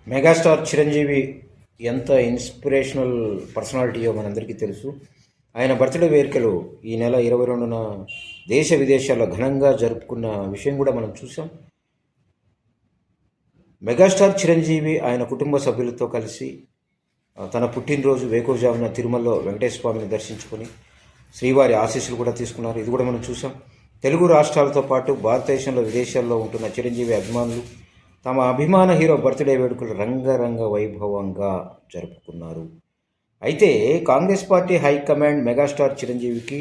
Megastar Chiranjeevi ఎంత inspirational పర్సనాలిటీయో మనందరికీ తెలుసు. ఆయన బర్త్డే వేడుకలు ఈ నెల 22న దేశ విదేశాల్లో ఘనంగా జరుపుకున్న విషయం కూడా మనం చూసాం. మెగాస్టార్ చిరంజీవి ఆయన కుటుంబ సభ్యులతో కలిసి తన పుట్టినరోజు వేకువజామున తిరుమలలో వెంకటేశ్వర స్వామిని దర్శించుకొని శ్రీవారి ఆశీస్సులు కూడా తీసుకున్నారు. ఇది కూడా మనం చూసాం. తెలుగు రాష్ట్రాలతో పాటు భారతదేశంలో విదేశాల్లో ఉంటున్న చిరంజీవి అభిమానులు తమ అభిమాన హీరో బర్త్డే వేడుకలు రంగరంగ వైభవంగా జరుపుకున్నారు. అయితే కాంగ్రెస్ పార్టీ హైకమాండ్ మెగాస్టార్ చిరంజీవికి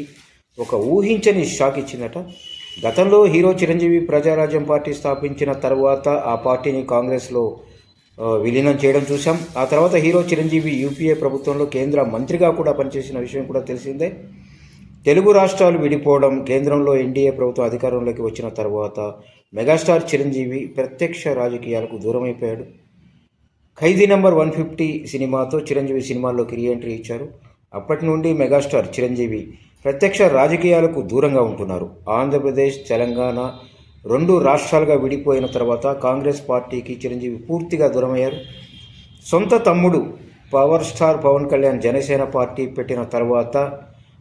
ఒక ఊహించని షాక్ ఇచ్చిందట. గతంలో హీరో చిరంజీవి ప్రజారాజ్యం పార్టీ స్థాపించిన తర్వాత ఆ పార్టీని కాంగ్రెస్లో విలీనం చేయడం చూసాం. ఆ తర్వాత హీరో చిరంజీవి యూపీఏ ప్రభుత్వంలో కేంద్ర మంత్రిగా కూడా పనిచేసిన విషయం కూడా తెలిసిందే. తెలుగు రాష్ట్రాలు విడిపోవడం, కేంద్రంలో ఎన్డీఏ ప్రభుత్వం అధికారంలోకి వచ్చిన తర్వాత మెగాస్టార్ చిరంజీవి ప్రత్యక్ష రాజకీయాలకు దూరమైపోయాడు. ఖైదీ నంబర్ 150 సినిమాతో చిరంజీవి సినిమాల్లోకి రీఎంట్రీ ఇచ్చారు. అప్పటి నుండి మెగాస్టార్ చిరంజీవి ప్రత్యక్ష రాజకీయాలకు దూరంగా ఉంటున్నారు. ఆంధ్రప్రదేశ్, తెలంగాణ 2 రాష్ట్రాలుగా విడిపోయిన తర్వాత కాంగ్రెస్ పార్టీకి చిరంజీవి పూర్తిగా దూరమయ్యారు. సొంత తమ్ముడు power star Pawan Kalyan Janasena party పెట్టిన తర్వాత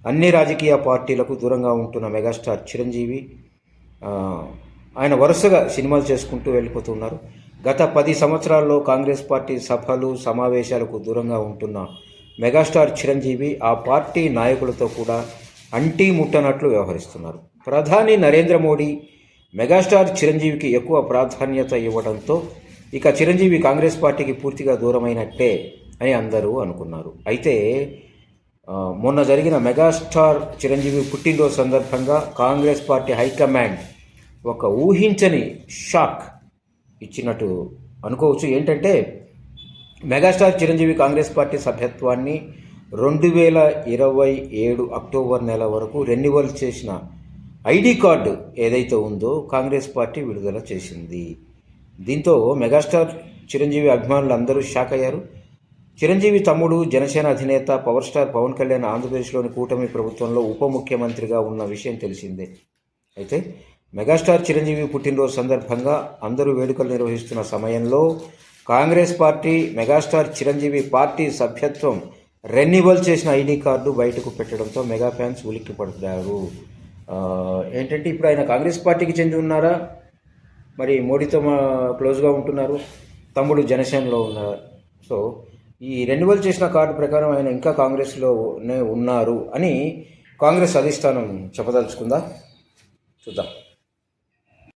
అన్ని రాజకీయ పార్టీలకు దూరంగా ఉంటున్న మెగాస్టార్ చిరంజీవి ఆయన వరుసగా సినిమాలు చేసుకుంటూ వెళ్ళిపోతున్నారు. గత 10 సంవత్సరాల్లో కాంగ్రెస్ పార్టీ సభలు, సమావేశాలకు దూరంగా ఉంటున్న మెగాస్టార్ చిరంజీవి ఆ పార్టీ నాయకులతో కూడా అంటీ ముట్టనట్లు వ్యవహరిస్తున్నారు. ప్రధాని నరేంద్ర మోడీ మెగాస్టార్ చిరంజీవికి ఎక్కువ ప్రాధాన్యత ఇవ్వడంతో ఇక చిరంజీవి కాంగ్రెస్ పార్టీకి పూర్తిగా దూరమైనట్టే అని అందరూ అనుకున్నారు. అయితే మొన్న జరిగిన మెగాస్టార్ చిరంజీవి పుట్టినరోజు సందర్భంగా కాంగ్రెస్ పార్టీ హైకమాండ్ ఒక ఊహించని షాక్ ఇచ్చినట్టు అనుకోవచ్చు. ఏంటంటే మెగాస్టార్ చిరంజీవి కాంగ్రెస్ పార్టీ సభ్యత్వాన్ని 2027 అక్టోబర్ నెల వరకు రెన్యువల్ చేసిన ఐడి కార్డు ఏదైతే ఉందో కాంగ్రెస్ పార్టీ విడుదల చేసింది. దీంతో మెగాస్టార్ చిరంజీవి అభిమానులు అందరూ షాక్ అయ్యారు. చిరంజీవి తమ్ముడు జనసేన అధినేత పవర్ స్టార్ పవన్ కళ్యాణ్ ఆంధ్రప్రదేశ్లోని కూటమి ప్రభుత్వంలో ఉప ముఖ్యమంత్రిగా ఉన్న విషయం తెలిసిందే. అయితే మెగాస్టార్ చిరంజీవి పుట్టినరోజు సందర్భంగా అందరూ వేడుకలు నిర్వహిస్తున్న సమయంలో Congress party megastar Chiranjeevi party సభ్యత్వం రెన్యువల్ చేసిన ఐడి కార్డు బయటకు పెట్టడంతో మెగా ఫ్యాన్స్ ఉలిక్కి పడుతున్నారు. ఏంటంటే ఇప్పుడు ఆయన కాంగ్రెస్ పార్టీకి చెంది ఉన్నారా, మరి మోడీతో క్లోజ్గా ఉంటున్నారు, తమ్ముడు జనసేనలో ఉన్నారు. సో ఈ రెన్యువల్ చేసిన కార్డు ప్రకారం ఆయన ఇంకా కాంగ్రెస్లోనే ఉన్నారు అని కాంగ్రెస్ అధిష్టానం చెప్పదలుచుకుందా? చూద్దాం.